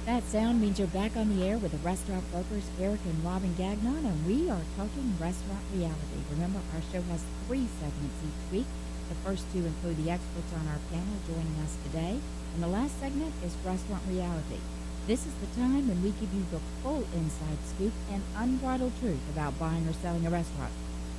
That sound means you're back on the air with the restaurant brokers Eric and Robin Gagnon, and we are talking restaurant reality. Remember, our show has 3 segments each week. The first 2 include the experts on our panel joining us today, and the last segment is restaurant reality. This is the time when we give you the full inside scoop and unbridled truth about buying or selling a restaurant.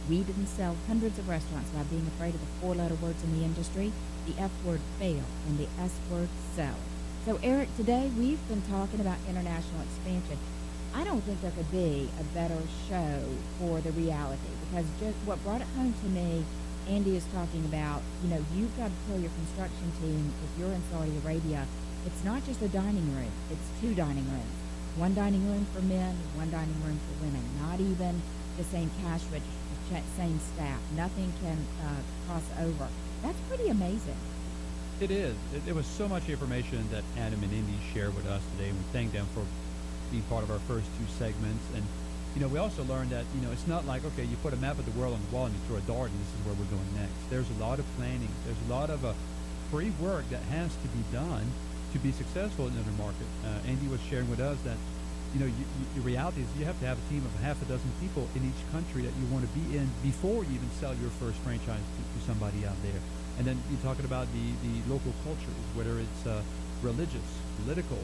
We didn't sell hundreds of restaurants by being afraid of the 4-letter words in the industry, the F word fail and the S word sell. So, Eric, today we've been talking about international expansion. I don't think there could be a better show for the reality, because just what brought it home to me, Andy is talking about, you've got to tell your construction team, if you're in Saudi Arabia, it's not just a dining room, it's 2 dining rooms. One dining room for men, one dining room for women, not even the same cash register, same staff. Nothing can cross over. That's pretty amazing. It is. There was so much information that Adam and Indy shared with us today, and we thank them for being part of our first 2 segments. And, we also learned that, it's not like, okay, you put a map of the world on the wall and you throw a dart and this is where we're going next. There's a lot of planning. There's a lot of pre-work that has to be done to be successful in the market. Andy was sharing with us that, the reality is you have to have a team of half a dozen people in each country that you want to be in before you even sell your first franchise to somebody out there. And then you're talking about the local cultures, whether it's religious, political,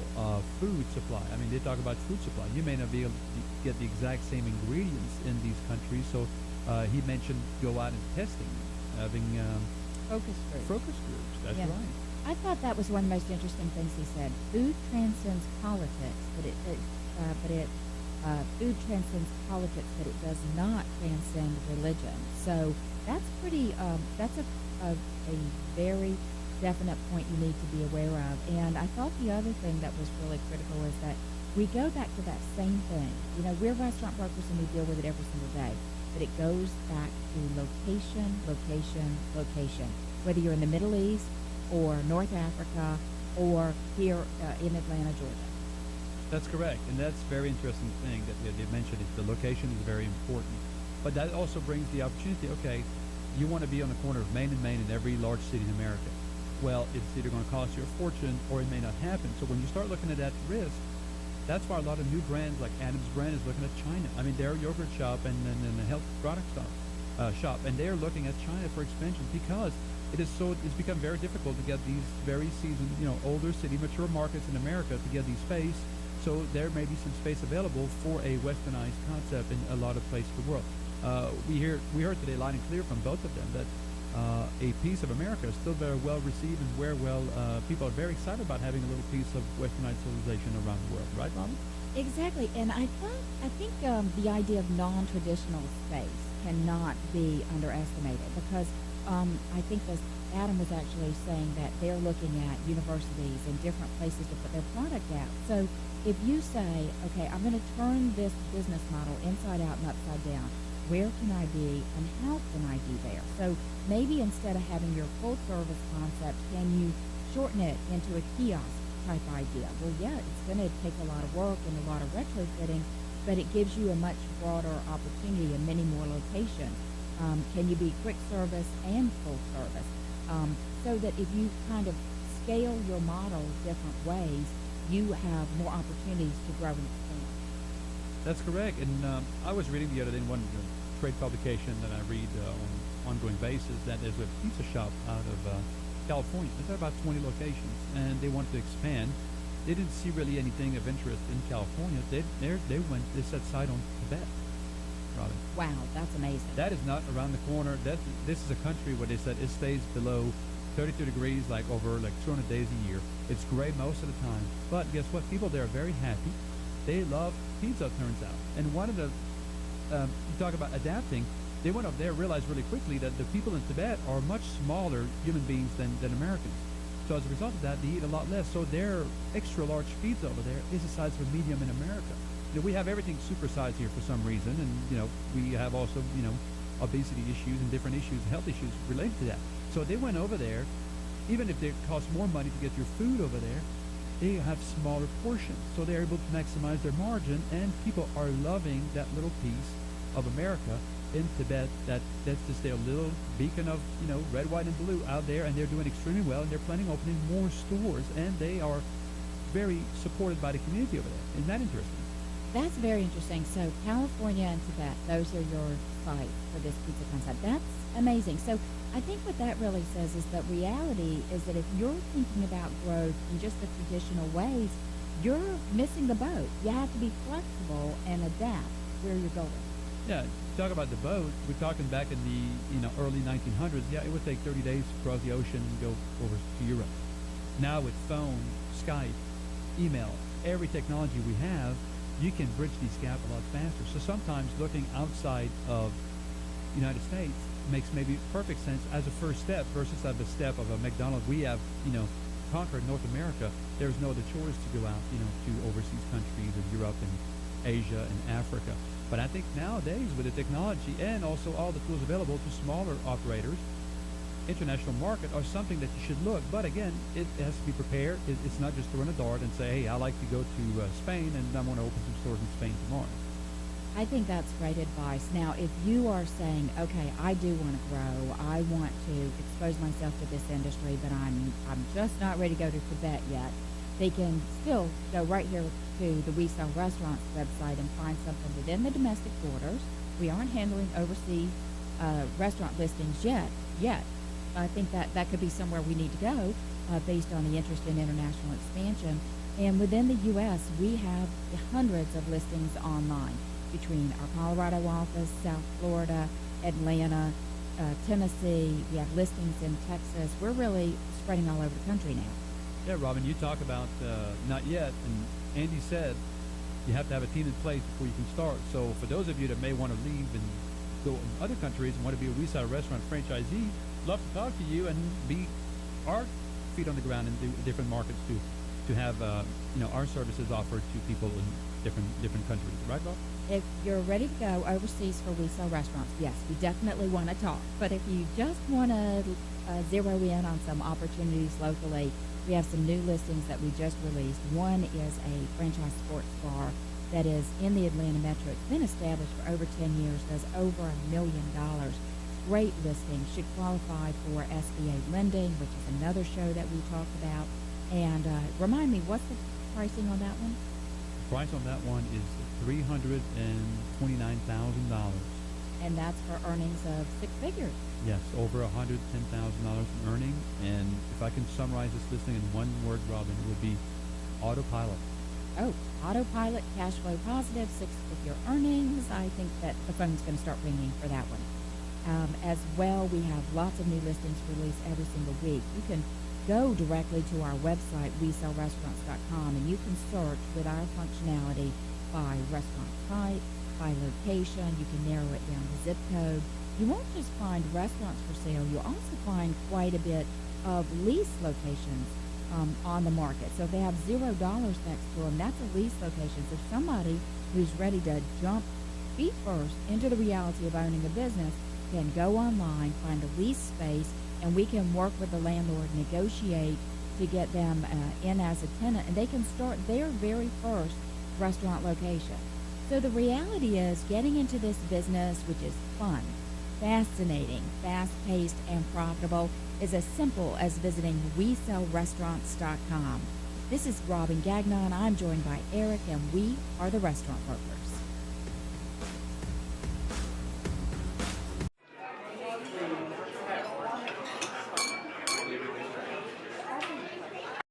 food supply. I mean, they talk about food supply. You may not be able to get the exact same ingredients in these countries. So he mentioned go out and testing, having focus groups. That's right. I thought that was one of the most interesting things he said. Food transcends politics, food transcends politics, but it does not transcend religion. So that's pretty. That's a very definite point you need to be aware of. And I thought the other thing that was really critical is that we go back to that same thing. We're restaurant brokers and we deal with it every single day. But it goes back to location, location, location. Whether you're in the Middle East or North Africa or here in Atlanta, Georgia. That's correct. And that's a very interesting thing that they mentioned. The location is very important. But that also brings the opportunity, okay, you want to be on the corner of Main and Main in every large city in America. Well, it's either going to cost you a fortune or it may not happen. So when you start looking at that risk, that's why a lot of new brands like Adam's brand is looking at China. I mean, they're a yogurt shop and a health product shop, and they're looking at China for expansion because it's become very difficult to get these very seasoned, older city, mature markets in America to get these space. So there may be some space available for a westernized concept in a lot of places in the world. We heard today loud and clear from both of them that a piece of America is still very well received and where people are very excited about having a little piece of westernized civilization around the world. Right, Robin? Exactly. And I think the idea of non-traditional space cannot be underestimated, because I think Adam was actually saying that they're looking at universities and different places to put their product out. So if you say, okay, I'm going to turn this business model inside out and upside down, where can I be and how can I be there? So maybe instead of having your full service concept, can you shorten it into a kiosk type idea? Well, yeah, it's going to take a lot of work and a lot of retrofitting, but it gives you a much broader opportunity and many more locations. Can you be quick service and full service? So that if you kind of scale your model different ways, you have more opportunities to grow and expand. That's correct. And I was reading the other day in one trade publication that I read on an ongoing basis that there's a pizza shop out of California. It's got about 20 locations, and they wanted to expand. They didn't see really anything of interest in California. They set sight on Tibet. Robin. Wow, that's amazing. That is not around the corner. This is a country where they said it stays below 32 degrees over 200 days a year. It's gray most of the time. But guess what? People there are very happy. They love pizza, it turns out. And one of the, you talk about adapting, they went up there and realized really quickly that the people in Tibet are much smaller human beings than Americans. So as a result of that, they eat a lot less. So their extra large pizza over there is the size of a medium in America. We have everything supersized here for some reason, and we have also obesity issues and different issues, health issues related to that. So they went over there, even if it costs more money to get your food over there, they have smaller portions, so they're able to maximize their margin, and people are loving that little piece of America in Tibet. That's just their little beacon of red, white, and blue out there, and they're doing extremely well, and they're planning on opening more stores, and they are very supported by the community over there. Isn't that interesting? That's very interesting. So California and Tibet, those are your sites for this pizza concept. That's amazing. So I think what that really says is that reality is that if you're thinking about growth in just the traditional ways, you're missing the boat. You have to be flexible and adapt where you're going. Yeah, talk about the boat. We're talking back in the early 1900s. Yeah, it would take 30 days to cross the ocean and go over to Europe. Now with phone, Skype, email, every technology we have, you can bridge these gaps a lot faster. So sometimes looking outside of the United States makes maybe perfect sense as a first step versus as a step of a McDonald's. We have, conquered North America. There's no other choice to go out, to overseas countries of Europe and Asia and Africa. But I think nowadays with the technology and also all the tools available to smaller operators, international market are something that you should look. But again, it has to be prepared. It's not just throwing a dart and say, hey, I like to go to Spain and I want to open some stores in Spain tomorrow. I think that's great advice. Now, if you are saying, okay, I do want to grow, I want to expose myself to this industry, but I'm just not ready to go to Tibet yet, they can still go right here to the We Sell Restaurants website and find something within the domestic borders. We aren't handling overseas restaurant listings yet. I think that could be somewhere we need to go based on the interest in international expansion. And within the U.S., we have hundreds of listings online between our Colorado office, South Florida, Atlanta, Tennessee. We have listings in Texas. We're really spreading all over the country now. Yeah, Robin, you talk about not yet, and Andy said you have to have a team in place before you can start. So for those of you that may want to leave and go in other countries and want to be a We Sell Restaurant franchisee, love to talk to you and be our feet on the ground in different markets to have our services offered to people in different countries. Right, Bob? If you're ready to go overseas for We Sell Restaurants, yes, we definitely want to talk. But if you just want to zero in on some opportunities locally, we have some new listings that we just released. One is a franchise sports bar that is in the Atlanta metro. It's been established for over 10 years, does over $1 million. Great listing, should qualify for SBA lending, which is another show that we talked about. And remind me, what's the pricing on that one? The price on that one is $329,000. And that's for earnings of six figures. Yes, over $110,000 in earning. And if I can summarize this listing in one word, Robin, it would be autopilot. Oh, autopilot, cash flow positive, six-figure earnings. I think that the phone's going to start ringing for that one. As well, we have lots of new listings released every single week. You can go directly to our website, WeSellRestaurants.com, and you can search with our functionality by restaurant type, by location. You can narrow it down to zip code. You won't just find restaurants for sale. You'll also find quite a bit of lease locations on the market. So if they have $0 next to them, that's a lease location. So somebody who's ready to jump feet first into the reality of owning a business can go online, find a lease space, and we can work with the landlord, negotiate to get them in as a tenant, and they can start their very first restaurant location. So the reality is getting into this business, which is fun, fascinating, fast-paced, and profitable, is as simple as visiting WeSellRestaurants.com. This is Robin Gagnon. I'm joined by Eric, and we are the Restaurant Brokers.